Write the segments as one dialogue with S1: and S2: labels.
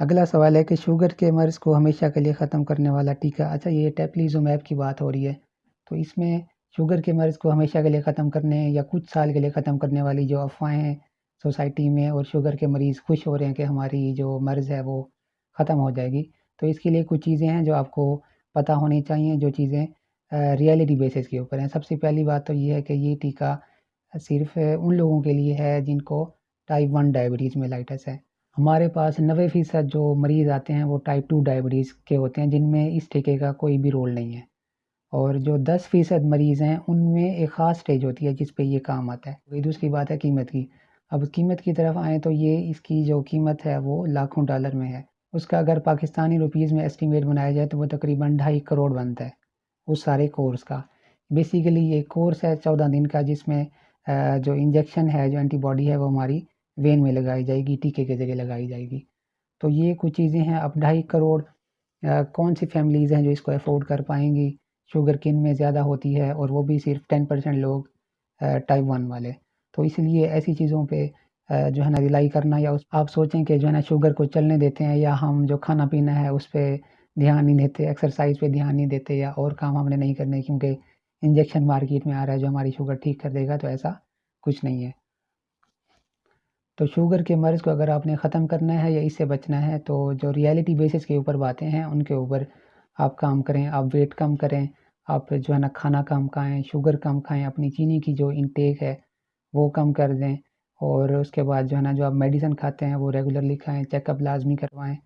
S1: अगला सवाल है कि शुगर के मर्ज़ को हमेशा के लिए ख़त्म करने वाला टीका। अच्छा, ये टेप्लीज़ुमैब की बात हो रही है। तो इसमें शुगर के मर्ज़ को हमेशा के लिए ख़त्म करने या कुछ साल के लिए ख़त्म करने वाली जो अफ़वाहें हैं सोसाइटी में, और शुगर के मरीज़ खुश हो रहे हैं कि हमारी जो मर्ज़ है वो ख़त्म हो जाएगी। तो इसके लिए कुछ चीज़ें हैं जो आपको पता होनी चाहिए, जो चीज़ें रियलिटी बेसिस के ऊपर हैं। सबसे पहली बात तो ये है कि ये टीका सिर्फ़ उन लोगों के लिए है जिनको टाइप 1 डायबिटीज़ मेलाइटस है। हमारे पास 90% जो मरीज़ आते हैं वो टाइप 2 डायबिटीज़ के होते हैं, जिनमें इस टीके का कोई भी रोल नहीं है। और जो 10% मरीज़ हैं उनमें एक ख़ास स्टेज होती है जिस पे ये काम आता है। वही दूसरी बात है कीमत की। अब कीमत की तरफ आएँ तो ये इसकी जो कीमत है वो लाखों डॉलर में है। उसका अगर पाकिस्तानी रुपीज़ में एस्टीमेट बनाया जाए तो वो तकरीबन 2.5 करोड़ बनता है, उस सारे कोर्स का। बेसिकली ये कोर्स है 14 दिन का, जिसमें जो इंजेक्शन है, जो एंटीबॉडी है वो हमारी वेन में लगाई जाएगी, टीके के ज़रिए लगाई जाएगी। तो ये कुछ चीज़ें हैं। अब 2.5 करोड़ कौन सी फैमिलीज़ हैं जो इसको अफ़ोर्ड कर पाएँगी? शुगर किन में ज़्यादा होती है, और वो भी सिर्फ़ 10% लोग टाइप 1 वाले। तो इसलिए ऐसी चीज़ों पे जो है ना रिलाई करना, या उस आप सोचें कि जो है ना शुगर को चलने देते हैं, या हम जो खाना-पीना है उस पे ध्यान नहीं देते, एक्सरसाइज़ पे ध्यान नहीं देते, या और काम हमने नहीं करने क्योंकि इंजेक्शन मार्केट में आ रहा है जो हमारी शुगर ठीक कर देगा, तो ऐसा कुछ नहीं है। तो शुगर के मर्ज़ को अगर आपने ख़त्म करना है या इससे बचना है, तो जो रियलिटी बेसिस के ऊपर बातें हैं उनके ऊपर आप काम करें। आप वेट कम करें, आप जो है ना खाना कम खाएँ, शुगर कम खाएँ, अपनी चीनी की जो इंटेक है वो कम कर दें, और उसके बाद जो है ना जो आप मेडिसिन खाते हैं वो रेगुलरली खाएँ, चेकअप लाज़मी करवाएँ।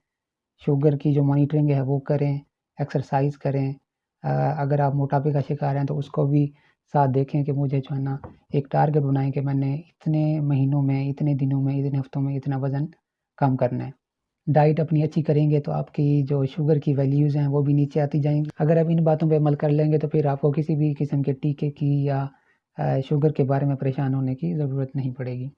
S1: शुगर की जो मॉनिटरिंग है वो करें, एक्सरसाइज़ करें। अगर आप मोटापे का शिकार हैं तो उसको भी साथ देखें कि मुझे जो है ना एक टारगेट बनाएँ कि मैंने इतने महीनों में, इतने दिनों में, इतने हफ्तों में इतना वज़न कम करना है। डाइट अपनी अच्छी करेंगे तो आपकी जो शुगर की वैल्यूज़ हैं वो भी नीचे आती जाएँगी। अगर आप इन बातों पे अमल कर लेंगे तो फिर आपको किसी भी किस्म के टीके की या शुगर के बारे में परेशान होने की ज़रूरत नहीं पड़ेगी।